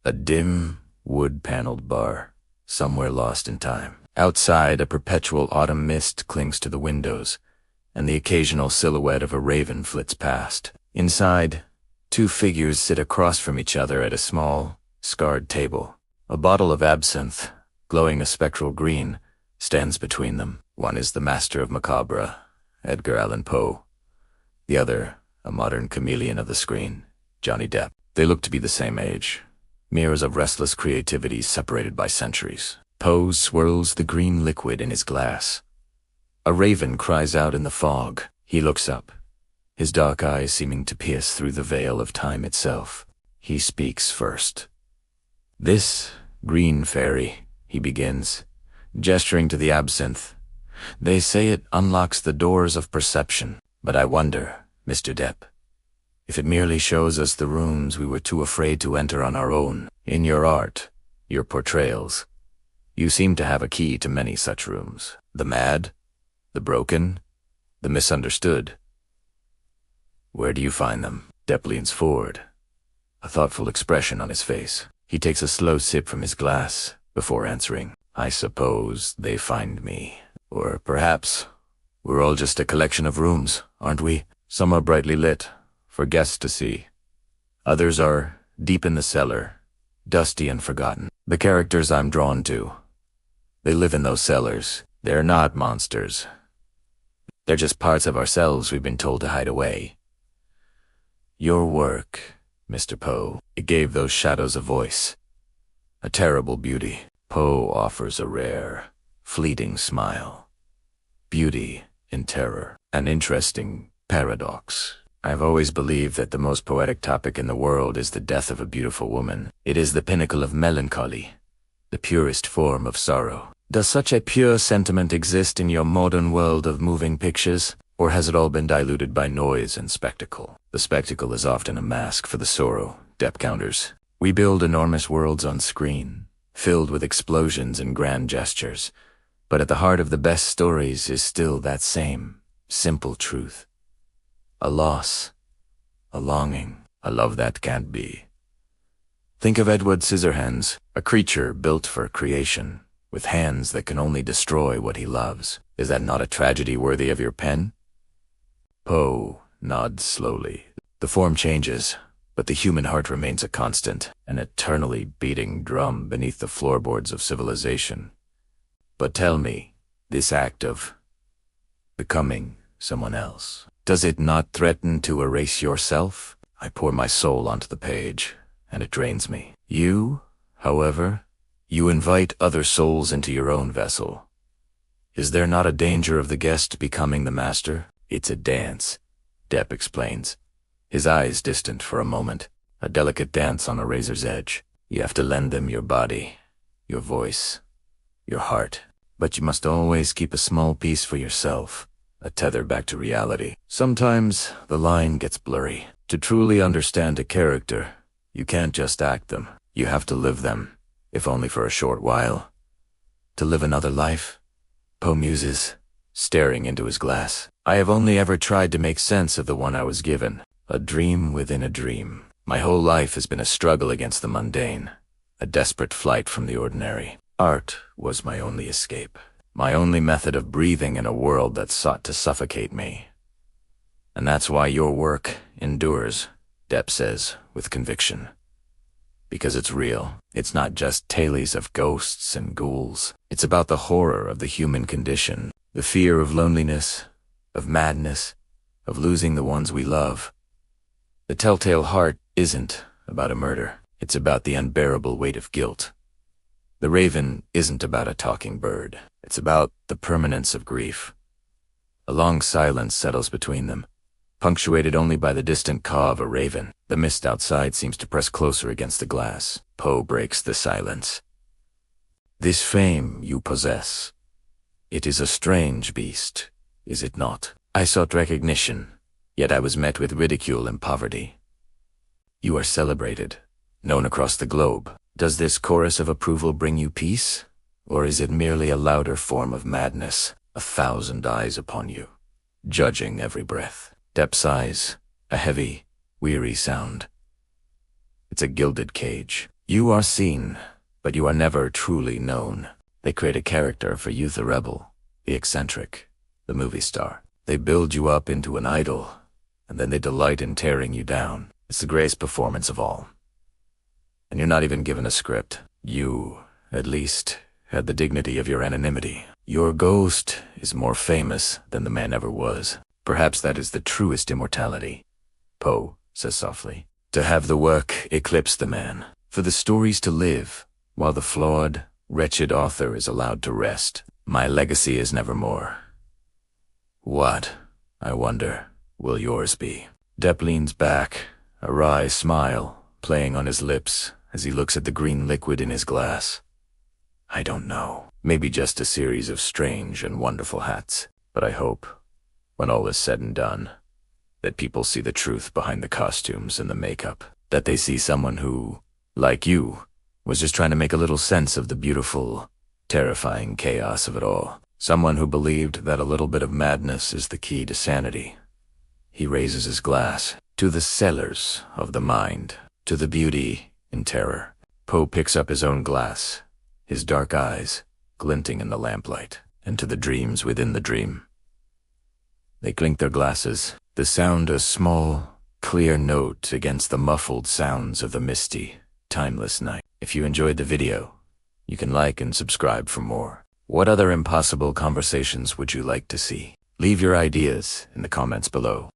A dim, wood-paneled bar, somewhere lost in time. Outside, a perpetual autumn mist clings to the windows, and the occasional silhouette of a raven flits past. Inside, two figures sit across from each other at a small, scarred table. A bottle of absinthe, glowing a spectral green, stands between them. One is the master of macabre, Edgar Allan Poe. The other, a modern chameleon of the screen, Johnny Depp. They look to be the same age, mirrors of restless creativity separated by centuries. Poe swirls the green liquid in his glass. A raven cries out in the fog. He looks up, his dark eyes seeming to pierce through the veil of time itself. He speaks first. "This green fairy," he begins, gesturing to the absinthe. "They say it unlocks the doors of perception. But I wonder, Mr. Depp, if it merely shows us the rooms we were too afraid to enter on our own. In your art, your portrayals, you seem to have a key to many such rooms. The mad, the broken, the misunderstood. Where do you find them?" Depp leans forward, a thoughtful expression on his face. He takes a slow sip from his glass before answering. "I suppose they find me. Or perhaps we're all just a collection of rooms, aren't we? Some are brightly lit, for guests to see. Others are deep in the cellar, dusty and forgotten. The characters I'm drawn to, they live in those cellars. They're not monsters. They're just parts of ourselves we've been told to hide away. Your work, Mr. Poe, it gave those shadows a voice, a terrible beauty." Poe offers a rare, fleeting smile. Beauty in terror, an interesting paradox. I've always believed that the most poetic topic in the world is the death of a beautiful woman. It is the pinnacle of melancholy, the purest form of sorrow. Does such a pure sentiment exist in your modern world of moving pictures, or has it all been diluted by noise and spectacle? The spectacle is often a mask for the sorrow, Depp counters. We build enormous worlds on screen, filled with explosions and grand gestures, but at the heart of the best stories is still that same, simple truth. A loss, a longing, a love that can't be. Think of Edward Scissorhands, a creature built for creation, with hands that can only destroy what he loves. Is that not a tragedy worthy of your pen? Poe nods slowly. The form changes, but the human heart remains a constant, an eternally beating drum beneath the floorboards of civilization. But tell me, this act of becoming someone else, does it not threaten to erase yourself? I pour my soul onto the page, and it drains me. You, however, you invite other souls into your own vessel. Is there not a danger of the guest becoming the master? It's a dance, Depp explains, his eyes distant for a moment. A delicate dance on a razor's edge. You have to lend them your body, your voice, your heart. But you must always keep a small piece for yourself, a tether back to reality. Sometimes the line gets blurry. To truly understand a character, you can't just act them. You have to live them, if only for a short while. To live another life? Poe muses, staring into his glass. I have only ever tried to make sense of the one I was given. A dream within a dream. My whole life has been a struggle against the mundane, a desperate flight from the ordinary. Art was my only escape, my only method of breathing in a world that sought to suffocate me. And that's why your work endures, Depp says with conviction. Because it's real. It's not just tales of ghosts and ghouls. It's about the horror of the human condition, the fear of loneliness, of madness, of losing the ones we love. The Telltale Heart isn't about a murder. It's about the unbearable weight of guilt. The Raven isn't about a talking bird. It's about the permanence of grief. A long silence settles between them, punctuated only by the distant caw of a raven. The mist outside seems to press closer against the glass. Poe breaks the silence. This fame you possess, it is a strange beast, is it not? I sought recognition, yet I was met with ridicule and poverty. You are celebrated, known across the globe. Does this chorus of approval bring you peace? Or is it merely a louder form of madness, 1,000 eyes upon you, judging every breath? Depp sighs, a heavy, weary sound. It's a gilded cage. You are seen, but you are never truly known. They create a character for you, the rebel, the eccentric, the movie star. They build you up into an idol, and then they delight in tearing you down. It's the greatest performance of all. And you're not even given a script. You, at least, had the dignity of your anonymity. Your ghost is more famous than the man ever was. Perhaps that is the truest immortality. Poe says softly. To have the work eclipse the man. For the stories to live, while the flawed, wretched author is allowed to rest. My legacy is nevermore. What, I wonder, will yours be? Depp leans back, a wry smile playing on his lips as he looks at the green liquid in his glass. I don't know. Maybe just a series of strange and wonderful hats. But I hope, when all is said and done, that people see the truth behind the costumes and the makeup. That they see someone who, like you, was just trying to make a little sense of the beautiful, terrifying chaos of it all. Someone who believed that a little bit of madness is the key to sanity. He raises his glass to the cellars of the mind, to the beauty in terror. Poe picks up his own glass, his dark eyes glinting in the lamplight, and to the dreams within the dream. They clink their glasses, the sound a small, clear note against the muffled sounds of the misty, timeless night. If you enjoyed the video, you can like and subscribe for more. What other impossible conversations would you like to see? Leave your ideas in the comments below.